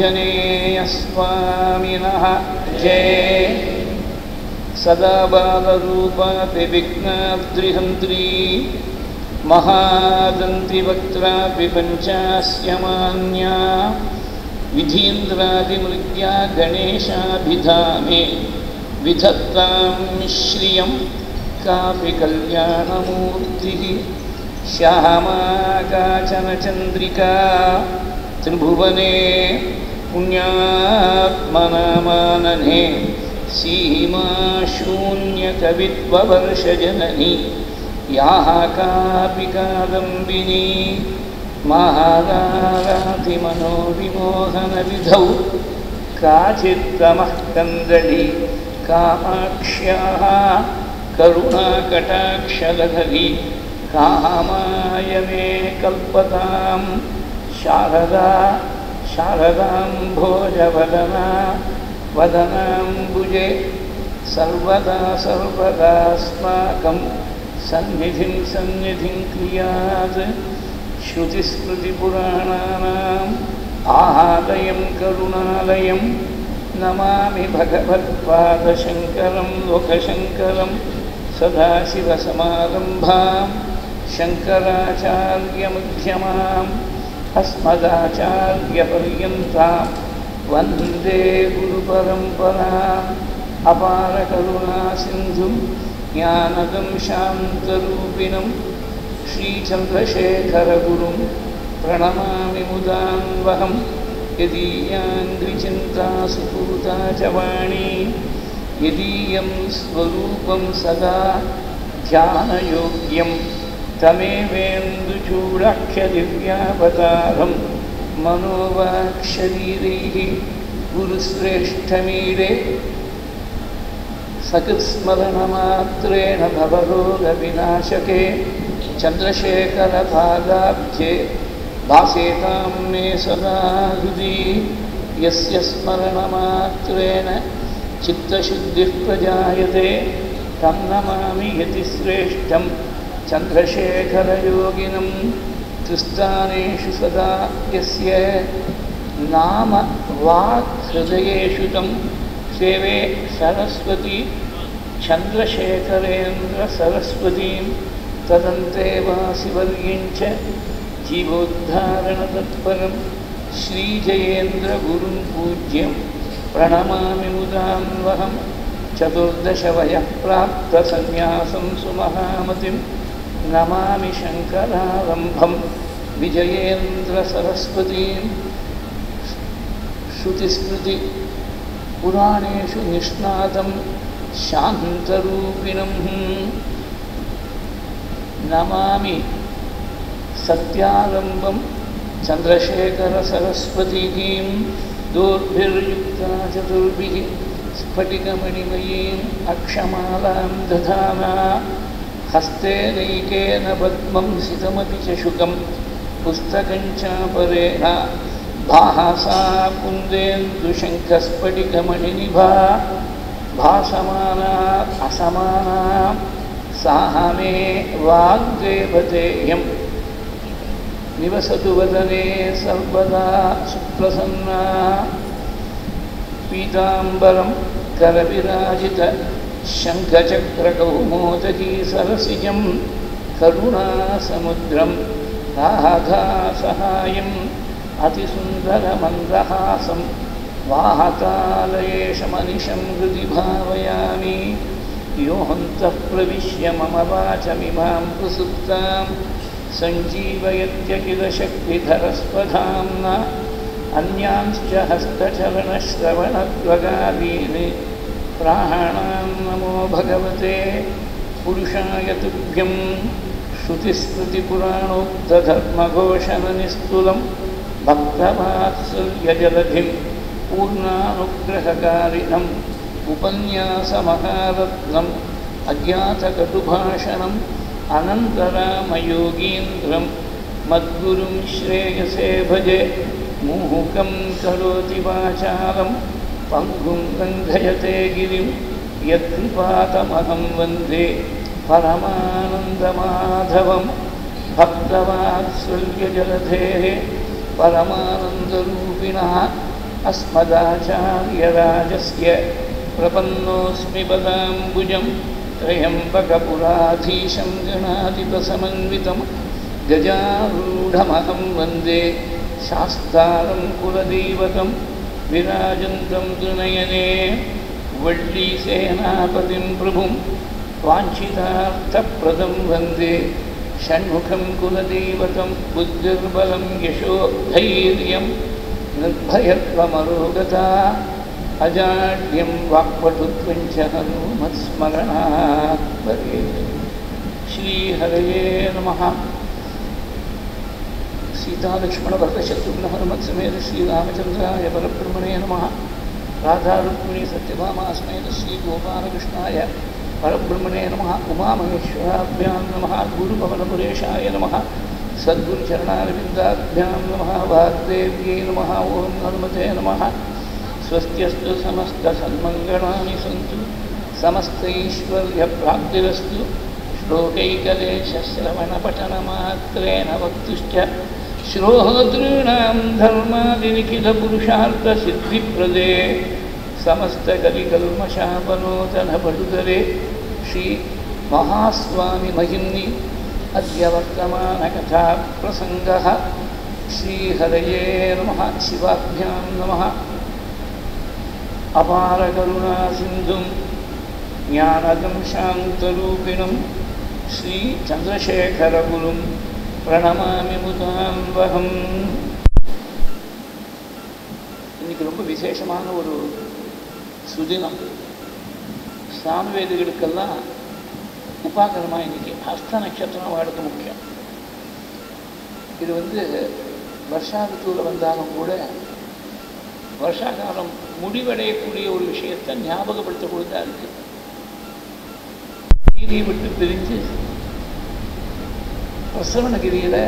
आञ्जनेयस्वामिनः जय। सदा बालरूपापि विघ्नाद्रिहन्त्री महादन्तिवक्त्रापि पञ्चास्य मान्या विधीन्द्रादिमृग्या गणेशाभिधामे विधत्तां श्रियं कापि कल्याणमूर्तिः श्यामा काचन चन्द्रिका त्रिभुवने पुण्यात्मनामानने सीमा शून्यकवित्ववर्षजननी याः कापि कादम्बिनी महारारातिमनोविमोहनविधौ काचित्तमः कन्दली कामाक्ष्याः करुणाकटाक्षलहरी कामाय मे कल्पतां शारदा शारदां भोजवदना वदनाम्बुजे सर्वदा सर्वदास्माकं सन्निधिं सन्निधिं क्रियात्। श्रुतिस्मृतिपुराणानाम् आलयं करुणालयं नमामि भगवत्पादशङ्करं लोकशङ्करं सदाशिवसमारम्भां शङ्कराचार्यमध्यमाम् अस्मदाचार्यपर्यन्तां वन्दे गुरुपरम्पराम्। अपारकरुणासिन्धुं ज्ञानदं शान्तरूपिणं श्रीचन्द्रशेखरगुरुं प्रणमामि मुदान्वहं। यदीयाङ्घ्रिचिन्ता सुपूता च वाणी यदीयं स्वरूपं सदा ध्यानयोग्यं तमेवेन्दुचूडाख्यदिव्यावतारं मनोवाक्शरीरैः गुरुश्रेष्ठमीडे सकृत्स्मरणमात्रेण भवरोगविनाशके चन्द्रशेखरपादाब्जे भासेतां मे सदा हृदि। यस्य स्मरणमात्रेण चित्तशुद्धिः प्रजायते तं नमामि यतिश्रेष्ठं चन्द्रशेखरयोगिनं। त्रिस्थानेषु सदा यस्य नाम वाक् हृदयेषु तं सेवे सरस्वती चन्द्रशेखरेन्द्रसरस्वतीं तदन्ते वासिवर्यञ्च जीवोद्धारणतत्परं श्रीजयेन्द्रगुरुं पूज्यं प्रणमामि मुदान्वहं। चतुर्दशवयः प्राप्तसन्न्यासं सुमहामतिं नमामि शङ्करारम्भं विजयेन्द्रसरस्वतीं। श्रुतिस्मृतिपुराणेषु निष्णातं शान्तरूपिणं नमामि सत्यारम्भं चन्द्रशेखरसरस्वतीं। दोर्भिर्युक्ता चतुर्भिः स्फटिकमणिमयीम् अक्षमालां दधाना हस्ते नैकेन पद्मं सितमपि च शुकं पुस्तकं चापरेण भासा कुन्देन्दुशङ्खस्फटिकमणिनिभा भासमाना असमाना साह मे वाग्देवतेयं। निवसतु वदने सर्वदा सुप्रसन्ना पीताम्बरं करविराजित शङ्खचक्रकौमोदकी सरसिजं करुणासमुद्रं राधासहायम् अतिसुन्दरमन्दहासं वाहतालयेशमनिशं हृदि भावयामि। योऽन्तः प्रविश्य मम वाचमिमां प्रसुप्तां सञ्जीवयत्यखिलशक्तिधरस्वधाम्ना अन्यांश्च हस्तचरणश्रवणत्वगादीन् प्राणान् नमो भगवते पुरुषाय तुभ्यं। श्रुतिस्मृतिपुराणोक्तधर्मघोषणनिस्तुलं भक्तवात्सल्यजलधिं पूर्णानुग्रहकारिणम् उपन्यासमहारत्नम् अज्ञातकटुभाषणम् अनन्तरामयोगीन्द्रं मद्गुरुं श्रेयसे भजे। मुहुकं करोति वाचालं पङ्गुं लङ्घयते गिरिं यत्कृपातमहं वन्दे परमानन्दमाधवं। भक्तवात्सल्यजलधेः परमानन्दरूपिणः अस्मदाचार्यराजस्य प्रपन्नोऽस्मि पदाम्बुजं त्र्यम्बकपुराधीशं गणाधिपसमन्वितं गजारूढमहं वन्दे शास्तारं कुलदैवतं विराजन्तं त्रिनयने वल्लीसेनापतिं प्रभुं वाञ्छितार्थप्रदं वन्दे षण्मुखं कुलदैवतं बुद्धिर्बलं यशो धैर्यं निर्भयत्वमरोगता अजाड्यं वाक्पटुत्वं च हनुमत्स्मरणात् भवेत्। श्रीहरये नमः। सीतालक्ष्मणभरतशत्रुघ्न हनुमत्समेत श्रीरामचन्द्राय परब्रह्मणे नमः। राधारुक्मिणी सत्यभामा समेत श्रीगोपालकृष्णाय परब्रह्मणे नमः। उमामहेश्वराभ्यां नमः। गुरुपवनपुरेशाय नमः। सद्गुरुचरणारविन्दाभ्यां नमः। वाग्देव्यै नमः। ॐ हनुमते नमः। स्वस्त्यस्तु समस्तसन्मङ्गलानि सन्तु समस्तैश्वर्यप्राप्तिरस्तु श्लोकैकदेशश्रवणपठनमात्रेण वक्तुश्च श्रोतॄणां धर्मादिनिखिलपुरुषार्थसिद्धिप्रदे समस्तकलिकल्मषापनोदनपटुतरे श्रीमहास्वामिमहिम्नि अद्य वर्तमानकथाप्रसङ्गः। श्रीहरये नमः। शिवाभ्यां नमः। अपारकरुणासिन्धुं ज्ञानदं शान्तरूपिणं श्रीचन्द्रशेखरगुरुं प्रणमामि मुदान्वहम्। இன்னைக்கு ரொம்ப விசேஷமான ஒரு சுதினம். சாமவேதிகளுக்கெல்லாம் உபாகரமாக இன்னைக்கு ஹஸ்த நட்சத்திரம் வாழ்க்கை முக்கியம். இது வருஷா ரித்துவில் வந்தாலும் கூட வருஷாகாலம் முடிவடையக்கூடிய ஒரு விஷயத்தை ஞாபகப்படுத்தக்கூடியதாக இருக்கு. கீரியை விட்டு பிரிஞ்சு பிரசவனகிரியில்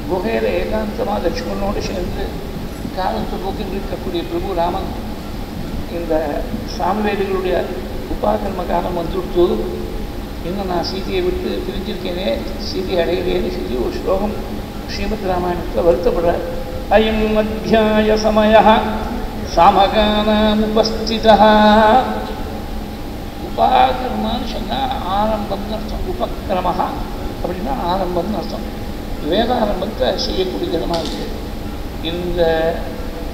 குகையில் ஏகாந்தமாக லட்சுமணனோடு சேர்ந்து காலத்தை போக்கில் இருக்கக்கூடிய பிரபு ராமன் இந்த சாமவேதிகளுடைய உபாகர்ம காலம் வந்துடுத்து, இன்னும் நான் சீதையை விட்டு பிரிஞ்சிருக்கேனே, சீதையை அடையிலேன்னு சொல்லி ஒரு ஸ்லோகம் ஸ்ரீமத் ராமாயணத்தில் வருத்தப்படுறார். अयं अध्याय समयः सामगानामुपस्थितः. உபாகர்மான்னு சொன்னால் ஆரம்பம்னு அர்த்தம். உபக்கிரமः அப்படின்னா ஆரம்பம்னு அர்த்தம். வேதாரம்பத்தை செய்யக்கூடிய தினமாக இருக்குது. இந்த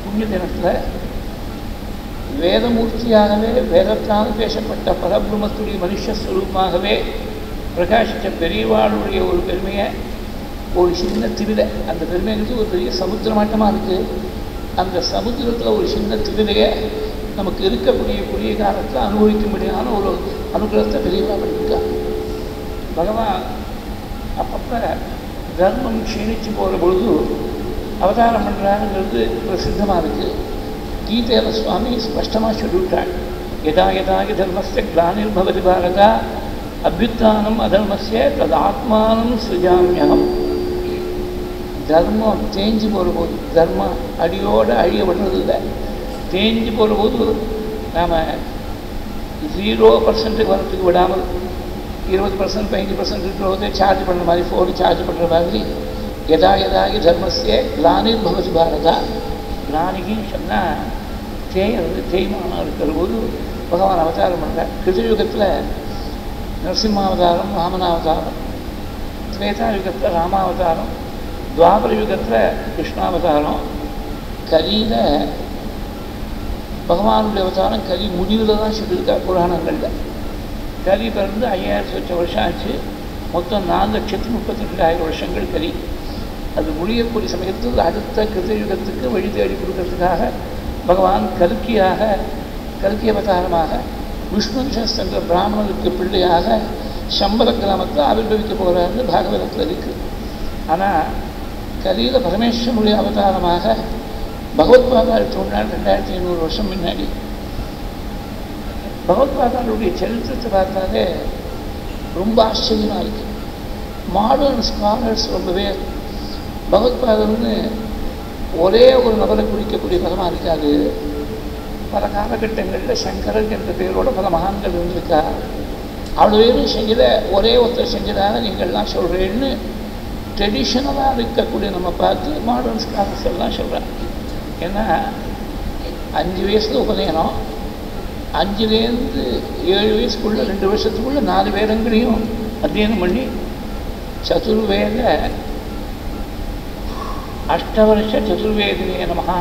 புண்ணிய தினத்தில் வேதமூர்த்தியாகவே வேதத்தால் பேசப்பட்ட பரபிரம்மத்துடைய மனுஷஸ்வரூபமாகவே பிரகாசித்த பெரியவாளுடைய ஒரு பெருமையை, ஒரு சின்ன திவிலை, அந்த பெருமைங்கிறது ஒரு பெரிய சமுத்திரமாட்டமாக இருக்குது. அந்த சமுத்திரத்தில் ஒரு சின்ன திவிலையை நமக்கு இருக்கக்கூடிய காலத்தில் அனுபவிக்கும்படியான ஒரு அனுகிரகத்தை பெரியவா பண்ணியிருக்கா. பகவான் அப்பப்போ தர்மம் க்ஷீணிச்சு போகிற பொழுது அவதாரம் பண்ணுறாருங்கிறது பிரசித்தமாக இருக்குது. கீதையில் சுவாமி ஸ்பஷ்டமாக சொல்லிவிட்டாள். யதா யதாகி தர்மஸ்ய கிளானிர்பவதி பாரத அபியுத்தானம் அதர்மஸ்ய ததாத்மானம் சுஜாமியகம். தர்மம் தேஞ்சு போகிற போது, தர்மம் அடியோடு அழியப்படுறது இல்லை, தேஞ்சு போகிற போது நாம் 0% வரத்துக்கு விடாமல் 20% 15% இருக்கிற போதே சார்ஜ் பண்ணுற மாதிரி, ஃபோனு சார்ஜ் பண்ணுற மாதிரி யதா யதாகி தர்மஸ்ய கிளானிர் பவதி பாரதா. கிளானிகின்னு சொன்னால் தேய்மானம் இருக்கிற போது பகவான் அவதாரம் பண்ணுறார். கிருதயுகத்தில் நரசிம்மாவதாரம், வாமனாவதாரம், திரேதாயுகத்தில் ராமாவதாரம், துவாபர யுகத்தில் கிருஷ்ணாவதாரம், கலியில் பகவானுடைய அவதாரம் கலி முடிவில் தான் சொல்லியிருக்கார் புராணங்களில். கலி பிறந்து 5000 வருஷம் ஆச்சு. மொத்தம் 4,32,000 வருஷங்கள் கலி. அது முடியக்கூடிய சமயத்தில் அடுத்த கிருதயுகத்துக்கு வழி தேடி கொடுக்கறதுக்காக பகவான் கல்கி அவதாரமாக விஷ்ணு என்ற பிராமணனுக்கு பிள்ளையாக சம்பர கிராமத்தில் ஆவிர்வவிக்க போகிறாருன்னு பாகவதத்தில் இருக்குது. ஆனால் கலியில் பரமேஸ்வரனுடைய அவதாரமாக பகவத்பாதாள் தோன்றால் 2500 வருஷம் முன்னாடி. பகவத்பாதாளுடைய சரித்திரத்தை பார்த்தாலே ரொம்ப ஆச்சரியமாக இருக்குது. மாடர்ன் ஸ்காலர்ஸ் ரொம்பவே பகவத்பாதம்னு ஒரே ஒரு நபரை குறிக்கக்கூடிய பதமாக இருக்காது. பல காலகட்டங்களில் சங்கரன் என்ற பெயரோட பல மகான்கள் இருந்திருக்கா. அவ்வளோ செஞ்சதை ஒரே ஒருத்தர் செஞ்சதாக நீங்கள்லாம் சொல்கிறேன்னு ட்ரெடிஷ்னலாக இருக்கக்கூடிய நம்ம பார்த்து மாடர்ன் ஸ்காலர்ஸ் எல்லாம் சொல்கிறாங்க. ஏன்னா 5 வயசில் உபநயனம், 5லேருந்து 7 வயசுக்குள்ள 2 வருஷத்துக்குள்ள 4 வேதங்களையும் அத்தியனம் பண்ணி சதுர்வேத அஷ்டவர்ஷ சதுர்வேதினே நமஹா